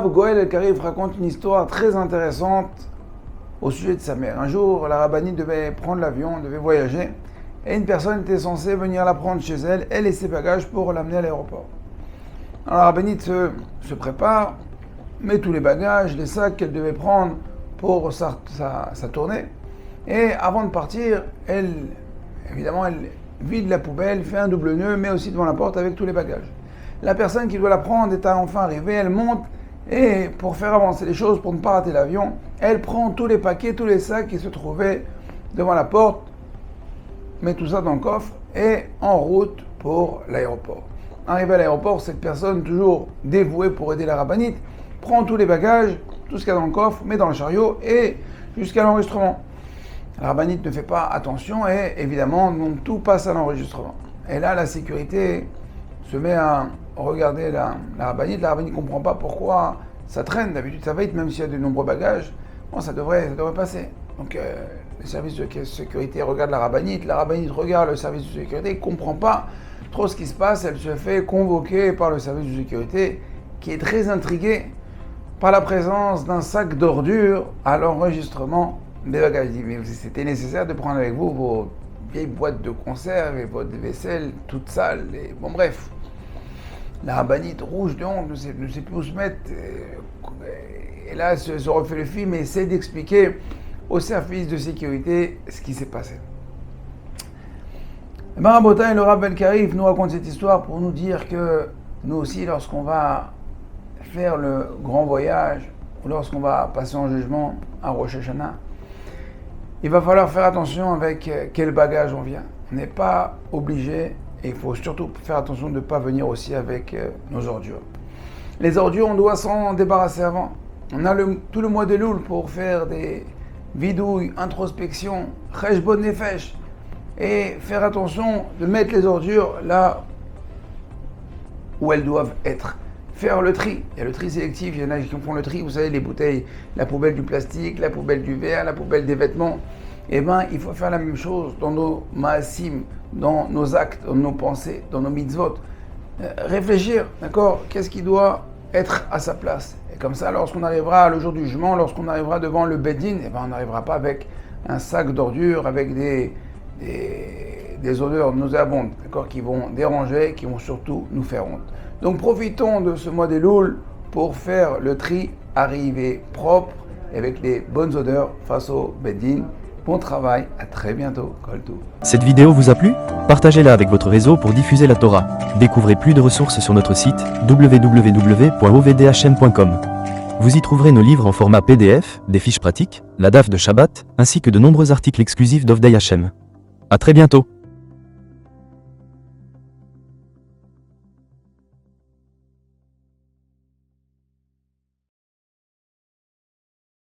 Goël El-Karif raconte une histoire très intéressante au sujet de sa mère. Un jour, la rabbinite devait prendre l'avion, devait voyager, et une personne était censée venir la prendre chez elle, elle et ses bagages, pour l'amener à l'aéroport. Alors la rabbinite se prépare, met tous les bagages, les sacs qu'elle devait prendre pour sa tournée, et avant de partir, elle vide la poubelle, fait un double nœud, met aussi devant la porte avec tous les bagages. La personne qui doit la prendre est enfin arrivée, elle monte, et pour faire avancer les choses, pour ne pas rater l'avion, elle prend tous les paquets, tous les sacs qui se trouvaient devant la porte, met tout ça dans le coffre et en route pour l'aéroport. Arrivée à l'aéroport, cette personne, toujours dévouée pour aider la rabbinite, prend tous les bagages, tout ce qu'il y a dans le coffre, met dans le chariot et jusqu'à l'enregistrement. La rabbinite ne fait pas attention et évidemment, donc, tout passe à l'enregistrement. Et là, la sécurité se met à regarder la rabbinite. La rabbinite ne comprend pas pourquoi ça traîne. D'habitude, ça va vite, même s'il y a de nombreux bagages. Bon, ça devrait passer. Donc, le service de sécurité regarde la rabbinite regarde le service de sécurité, il ne comprend pas trop ce qui se passe. Elle se fait convoquer par le service de sécurité, qui est très intrigué par la présence d'un sac d'ordures à l'enregistrement des bagages. Il dit, mais c'était nécessaire de prendre avec vous vos vieilles boîtes de conserve et votre vaisselle toute sale. Et bon, bref. La rabbinite, rouge de honte, ne sait plus où se mettre. Et là, elle se refait le film et essaie d'expliquer au service de sécurité ce qui s'est passé. Et ben, Rabotai, le Rav El-Karif nous raconte cette histoire pour nous dire que nous aussi, lorsqu'on va faire le grand voyage, ou lorsqu'on va passer en jugement à Rosh Hashanah, il va falloir faire attention avec quel bagage on vient. On n'est pas obligé, et il faut surtout faire attention de ne pas venir aussi avec nos ordures. Les ordures, on doit s'en débarrasser avant. On a tout le mois de Loul pour faire des vidouilles, introspection, cheshbon nefesh, et faire attention de mettre les ordures là où elles doivent être. Faire le tri. Il y a le tri sélectif, il y en a qui font le tri, vous savez, les bouteilles, la poubelle du plastique, la poubelle du verre, la poubelle des vêtements. Eh bien, il faut faire la même chose dans nos maasim, dans nos actes, dans nos pensées, dans nos mitzvot. Réfléchir, d'accord, qu'est-ce qui doit être à sa place. Et comme ça, lorsqu'on arrivera le jour du jugement, lorsqu'on arrivera devant le Beddin, eh ben, on n'arrivera pas avec un sac d'ordures, avec des odeurs nauséabondes, d'accord, qui vont déranger, qui vont surtout nous faire honte. Donc profitons de ce mois des Loul pour faire le tri, arriver propre, avec les bonnes odeurs face au Beddin. Bon travail, à très bientôt. Kol Tov. Cette vidéo vous a plu? Partagez-la avec votre réseau pour diffuser la Torah. Découvrez plus de ressources sur notre site www.ovdhm.com. Vous y trouverez nos livres en format PDF, des fiches pratiques, la DAF de Shabbat, ainsi que de nombreux articles exclusifs d'Ovdei Hashem. À très bientôt.